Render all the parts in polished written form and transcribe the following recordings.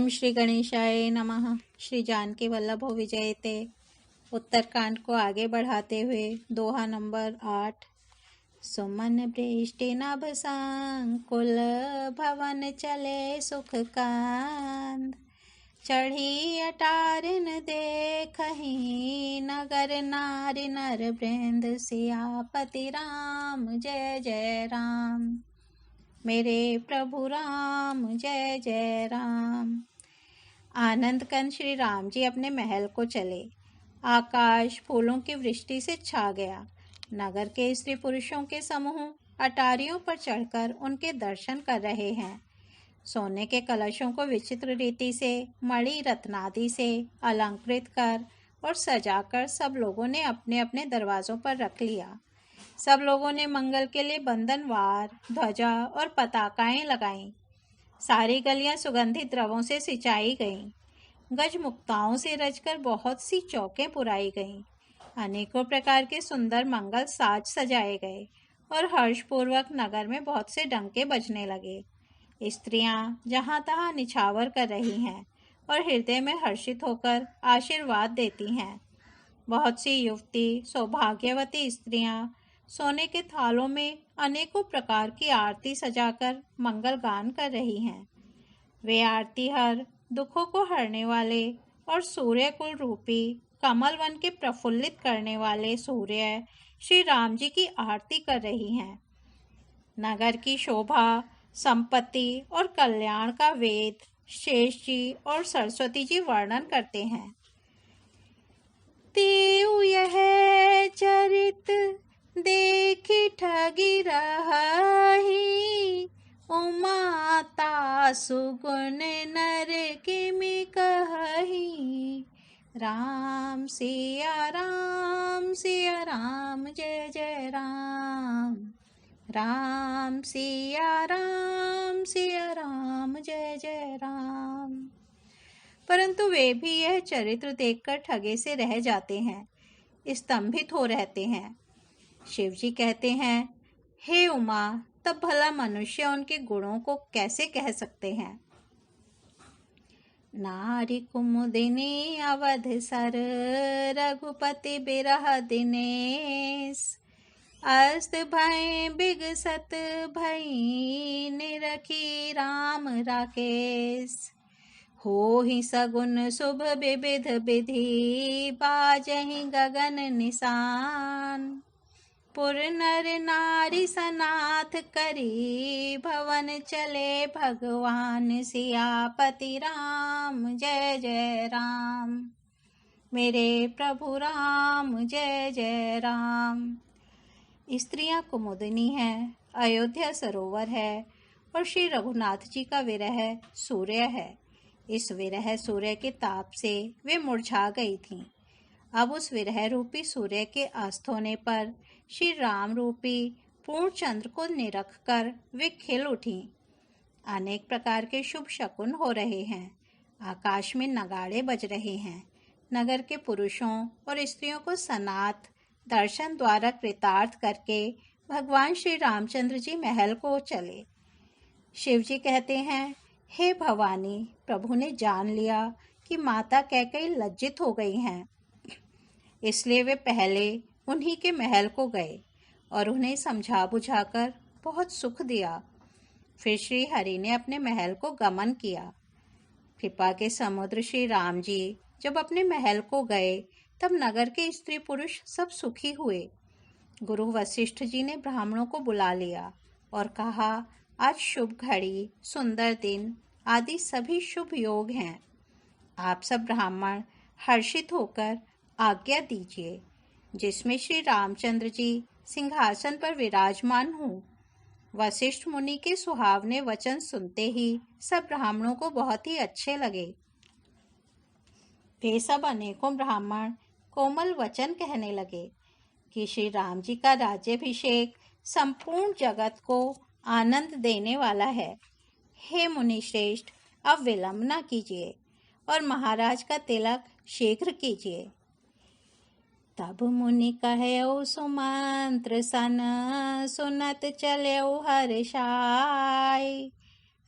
ओम श्री गणेशाय नमः। श्री जानकी वल्लभो विजयते उत्तरकांड को आगे बढ़ाते हुए दोहा नंबर 8। सुमन वृष्टि नभ संकुल भवन चले सुख कांद। चढ़ी अटारिन देखहि नगर नारी नर वृंद सियापति राम जय जय राम। मेरे प्रभु राम जय जय राम। आनंद कंद श्री राम जी अपने महल को चले। आकाश फूलों की वृष्टि से छा गया। नगर के स्त्री पुरुषों के समूह अटारियों पर चढ़कर उनके दर्शन कर रहे हैं। सोने के कलशों को विचित्र रीति से मणि रत्नादि से अलंकृत कर और सजाकर सब लोगों ने अपने अपने दरवाजों पर रख लिया। सब लोगों ने मंगल के लिए बंधनवार, ध्वजा और पताकाएं लगाईं। सारी गलियां सुगंधित द्रवों से सिंचाई गईं। गजमुक्ताओं से रचकर बहुत सी चौकें पुराई गईं। अनेकों प्रकार के सुंदर मंगल साज सजाए गए और हर्षपूर्वक नगर में बहुत से डंके बजने लगे। स्त्रियां जहां तहां निछावर कर रही हैं और हृदय में हर्षित होकर आशीर्वाद देती हैं। बहुत सी युवती सौभाग्यवती स्त्रियां सोने के थालों में अनेकों प्रकार की आरती सजाकर मंगल गान कर रही हैं। वे आरती हर, दुखों को हरने वाले और सूर्य कुल रूपी कमल वन के प्रफुल्लित करने वाले सूर्य श्री राम जी की आरती कर रही हैं। नगर की शोभा, संपत्ति और कल्याण का वेद शेष जी और सरस्वती जी वर्णन करते हैं। तेऊ यह चरित देखी ठगी रही, उमाता सुगुण नर किमि कही। राम सिया राम जय जय राम। राम सिया राम जय जय राम। परंतु वे भी यह चरित्र देखकर ठगे से रह जाते हैं, स्तंभित हो रहते हैं। शिव जी कहते हैं, हे उमा, तब भला मनुष्य उनके गुणों को कैसे कह सकते हैं। नारी कुमुदिनी अवध सर, रघुपति बिरह दिनेश। अस्त भय बिगसत भई, निरखी राम राकेश। हो ही सगुन शुभ विविध विधि, बाजहि गगन निशान। पुर नर नारी सनाथ करी, भवन चले भगवान सियापति राम जय जय राम। मेरे प्रभु राम जय जय राम। स्त्रियां कुमुदिनी हैं, अयोध्या सरोवर है और श्री रघुनाथ जी का विरह सूर्य है। इस विरह सूर्य के ताप से वे मुरझा गई थीं। अब उस विरह रूपी सूर्य के अस्त होने पर श्री राम रूपी पूर्ण चंद्र को निरख कर वे खिल उठी। अनेक प्रकार के शुभ शकुन हो रहे हैं। आकाश में नगाड़े बज रहे हैं। नगर के पुरुषों और स्त्रियों को सनात दर्शन द्वारा कृतार्थ करके भगवान श्री रामचंद्र जी महल को चले। शिव जी कहते हैं, हे भवानी, प्रभु ने जान लिया कि माता कैकेयी लज्जित हो गई हैं, इसलिए वे पहले उन्हीं के महल को गए और उन्हें समझा बुझाकर बहुत सुख दिया। फिर श्री हरि ने अपने महल को गमन किया। कृपा के समुद्र श्री राम जी जब अपने महल को गए तब नगर के स्त्री पुरुष सब सुखी हुए। गुरु वशिष्ठ जी ने ब्राह्मणों को बुला लिया और कहा, आज शुभ घड़ी, सुंदर दिन आदि सभी शुभ योग हैं। आप सब ब्राह्मण हर्षित होकर आज्ञा दीजिए, जिसमें श्री रामचंद्र जी सिंहासन पर विराजमान हों। वशिष्ठ मुनि के सुहावने वचन सुनते ही सब ब्राह्मणों को बहुत ही अच्छे लगे। वे सब अनेकों ब्राह्मण कोमल वचन कहने लगे कि श्री राम जी का राज्याभिषेक संपूर्ण जगत को आनंद देने वाला है। हे मुनि श्रेष्ठ, अब विलंब न कीजिए और महाराज का तिलक शीघ्र कीजिए। तब मुनि कहयो सुमंत्र सन, सुनत चल्यो हर्षाय।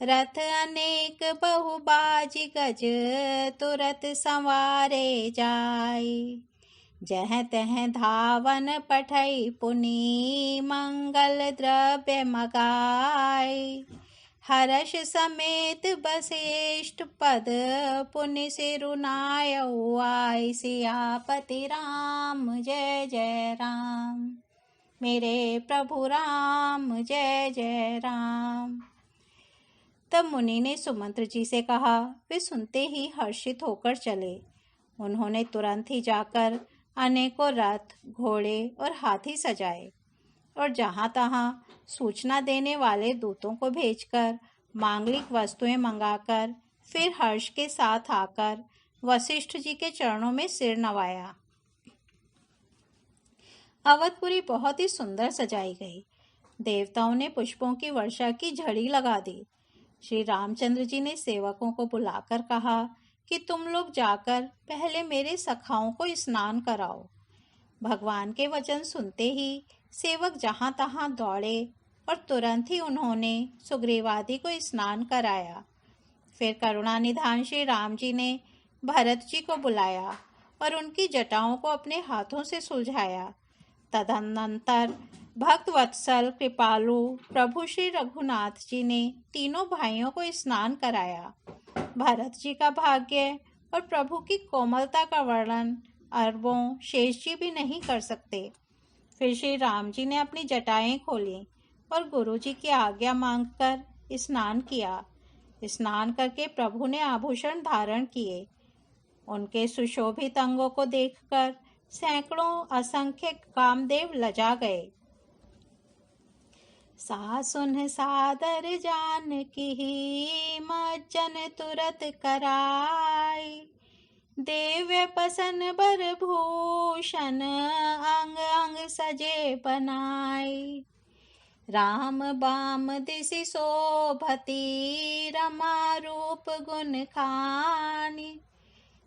रथ अनेक बहुबाजी गज तुरत संवारे जाय। जह तह धावन पठई पुनि मंगल द्रव्य मगाय। हर्ष समेत वशिष्ठ पद पुनि सिरुनायऊ आय। सियापति राम जय जय राम, मेरे प्रभु राम जय जय राम। तब मुनि ने सुमंत्र जी से कहा। वे सुनते ही हर्षित होकर चले। उन्होंने तुरंत ही जाकर अनेकों रथ, घोड़े और हाथी सजाए और जहां तहां सूचना देने वाले दूतों को भेजकर मांगलिक वस्तुएं मंगाकर फिर हर्ष के साथ आकर वशिष्ठ जी के चरणों में सिर नवाया। अवधपुरी बहुत ही सुंदर सजाई गई। देवताओं ने पुष्पों की वर्षा की झड़ी लगा दी। श्री रामचंद्र जी ने सेवकों को बुलाकर कहा कि तुम लोग जाकर पहले मेरे सखाओं को स्नान कराओ। भगवान के वचन सुनते ही सेवक जहां तहां दौड़े और तुरंत ही उन्होंने सुग्रीवादि को स्नान कराया। फिर करुणानिधान श्री राम जी ने भरत जी को बुलाया और उनकी जटाओं को अपने हाथों से सुलझाया। तदनंतर भक्त वत्सल कृपालु प्रभु श्री रघुनाथ जी ने तीनों भाइयों को स्नान कराया। भरत जी का भाग्य और प्रभु की कोमलता का वर्णन अरबों शेष जी भी नहीं कर सकते। फिर श्री राम जी ने अपनी जटाएं खोली और गुरु जी की आज्ञा मांगकर स्नान किया। स्नान करके प्रभु ने आभूषण धारण किए। उनके सुशोभित अंगों को देखकर सैकड़ों असंख्य कामदेव लजा गए। सासुन सादर जानकी मज्जन तुरत कराय। दिव्य पसन बर भूषण अंग अंग सजे बनाय। राम बाम दिसि शोभती रमा रूप गुण खानी।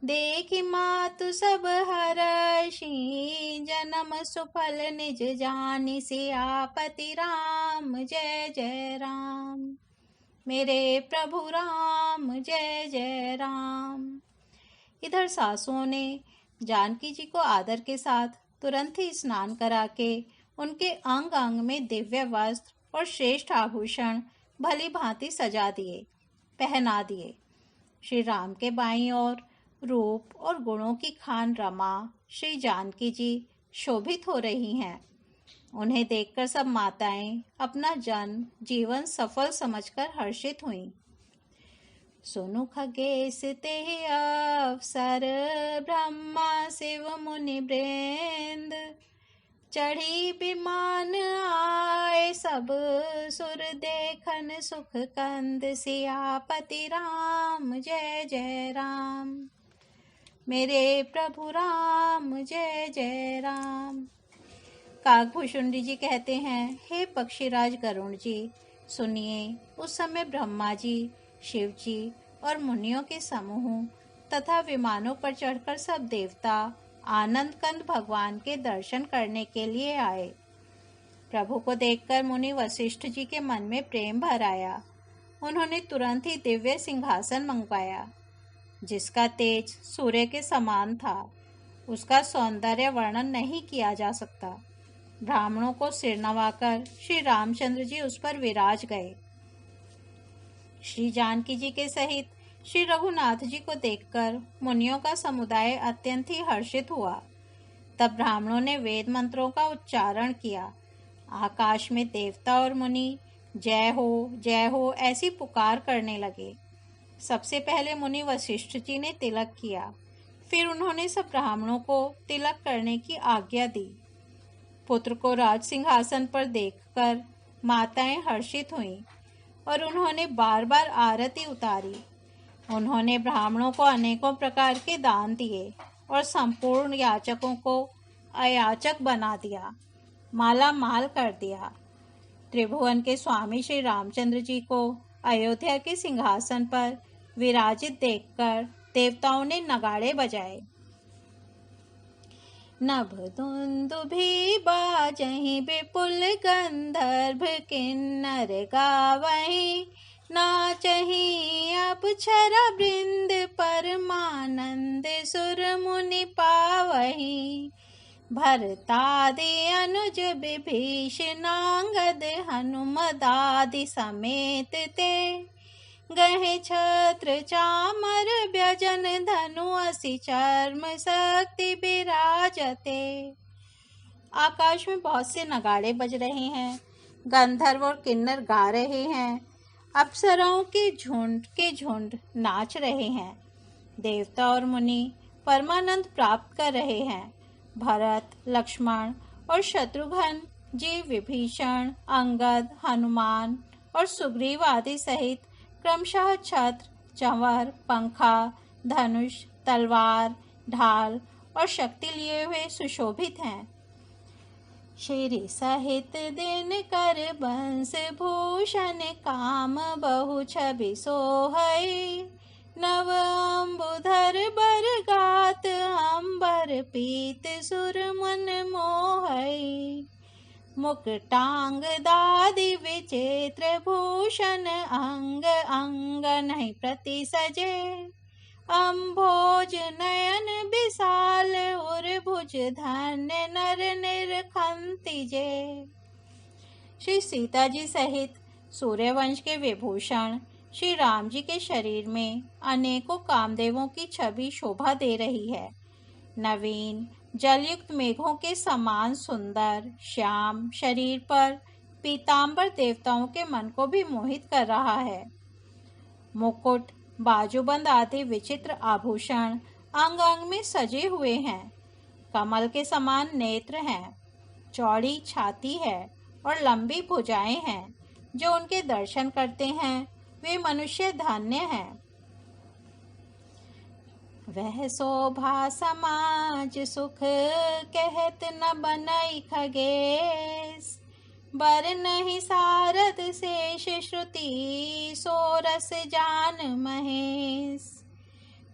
देखि मातु सब हर्षि जन्म सुफल निज जानि। सियापति राम जय जय राम, मेरे प्रभु राम जय जय राम। इधर सासुओं ने जानकी जी को आदर के साथ तुरंत ही स्नान करा के उनके अंग अंग में दिव्य वस्त्र और श्रेष्ठ आभूषण भली भांति सजा दिए, पहना दिए। श्री राम के बाईं ओर रूप और गुणों की खान रमा श्री जानकी जी शोभित हो रही हैं। उन्हें देखकर सब माताएं अपना जन्म जीवन सफल समझकर हर्षित हुईं। सुनु खगेश ते अवसर ब्रह्मा शिव मुनि वृंद। चढ़ी विमान आए सब सुर देखन सुख कंद। सियापति राम जय जय राम, मेरे प्रभु राम जय जय राम। काकभूषुंडी जी कहते हैं, हे पक्षीराज गरुण जी सुनिए। उस समय ब्रह्मा जी, शिव जी और मुनियों के समूह तथा विमानों पर चढ़कर सब देवता आनंद कंद भगवान के दर्शन करने के लिए आए। प्रभु को देखकर मुनि वशिष्ठ जी के मन में प्रेम भर आया। उन्होंने तुरंत ही दिव्य सिंहासन मंगवाया जिसका तेज सूर्य के समान था। उसका सौंदर्य वर्णन नहीं किया जा सकता। ब्राह्मणों को सिर नवाकर श्री रामचंद्र जी उस पर विराज गए। श्री जानकी जी के सहित श्री रघुनाथ जी को देखकर मुनियों का समुदाय अत्यंत ही हर्षित हुआ। तब ब्राह्मणों ने वेद मंत्रों का उच्चारण किया। आकाश में देवता और मुनि जय हो ऐसी पुकार करने लगे। सबसे पहले मुनि वशिष्ठ जी ने तिलक किया। फिर उन्होंने सब ब्राह्मणों को तिलक करने की आज्ञा दी। पुत्र को राज सिंहासन पर देखकर माताएं हर्षित हुईं और उन्होंने बार बार आरती उतारी। उन्होंने ब्राह्मणों को अनेकों प्रकार के दान दिए और संपूर्ण याचकों को अयाचक बना दिया, माला माल कर दिया। त्रिभुवन के स्वामी श्री रामचंद्र जी को अयोध्या के सिंहासन पर विराजित देखकर देवताओं ने नगाड़े बजाए। नभ दुंदुभि बाजहि विपुल गंधर्व किन्नर गावहि। नाचहि अप्सरा वृंद परमानंद सुर मुनि पावहि। भरतादि अनुज विभीषणांगद हनुमदादि समेत ते। गहे छत्र चामर व्यजन धनु असि चर्म शक्ति विराजते। आकाश में बहुत से नगाड़े बज रहे हैं, गंधर्व और किन्नर गा रहे हैं, अप्सराओं के झुंड नाच रहे हैं, देवता और मुनि परमानंद प्राप्त कर रहे हैं। भरत, लक्ष्मण और शत्रुघ्न जी विभीषण, अंगद, हनुमान और सुग्रीव आदि सहित क्रमशः छत्र, चंवर, पंखा, धनुष, तलवार, ढाल और शक्ति लिए हुए सुशोभित हैं। श्री सहित दिन कर बंस भूषण काम बहु छवि सोहई। नव अम्बुधर बर गात अंबर पीत सुर मन मोहई। मुकुटांग दादि विचित्र भूषण अंग अंग नहीं प्रति सजे। अम्भोज नयन विशाल उर्भुज धन्य नर निरखंति जे। श्री सीता जी सहित सूर्यवंश के विभूषण श्री राम जी के शरीर में अनेकों कामदेवों की छवि शोभा दे रही है। नवीन जलयुक्त मेघों के समान सुंदर श्याम शरीर पर पीतांबर देवताओं के मन को भी मोहित कर रहा है। मुकुट, बाजूबंद आदि विचित्र आभूषण अंग अंग में सजे हुए हैं। कमल के समान नेत्र हैं, चौड़ी छाती है और लंबी भुजाएं हैं। जो उनके दर्शन करते हैं वे मनुष्य धन्य हैं। वह शोभा समाज सुख कहत न बनई खगेश। बर नहीं सारद शेष श्रुति सोरस जान महेश।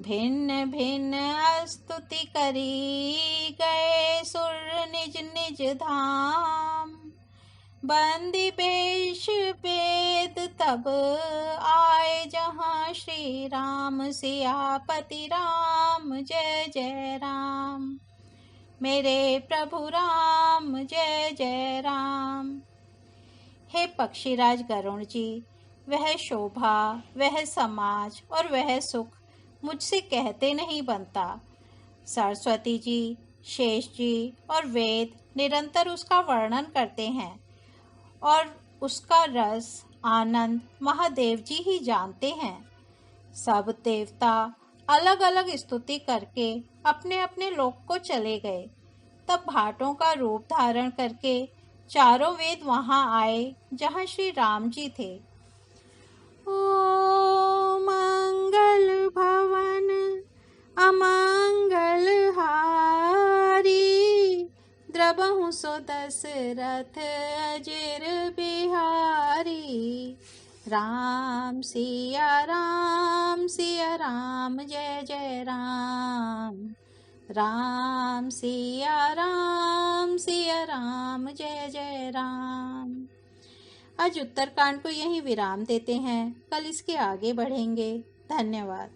भिन्न भिन्न स्तुति करी गए सुर निज निज धाम। बंदी बेश वेद तब आए जहाँ श्री राम सियापति राम जय जय राम। मेरे प्रभु राम जय जय राम। हे पक्षीराज गरुण जी, वह शोभा, वह समाज और वह सुख मुझसे कहते नहीं बनता। सरस्वती जी, शेष जी और वेद निरंतर उसका वर्णन करते हैं और उसका रस आनंद महादेव जी ही जानते हैं। सब देवता अलग अलग स्तुति करके अपने अपने लोक को चले गए। तब भाटों का रूप धारण करके चारों वेद वहां आए जहां श्री राम जी थे। ओ मंगल भवन अमंगल हारी। द्रबहु सो दशरथ अजिर बिहारी। राम सिया राम जय जय राम। राम सिया राम जय जय राम। आज उत्तरकांड को यहीं विराम देते हैं, कल इसके आगे बढ़ेंगे। धन्यवाद।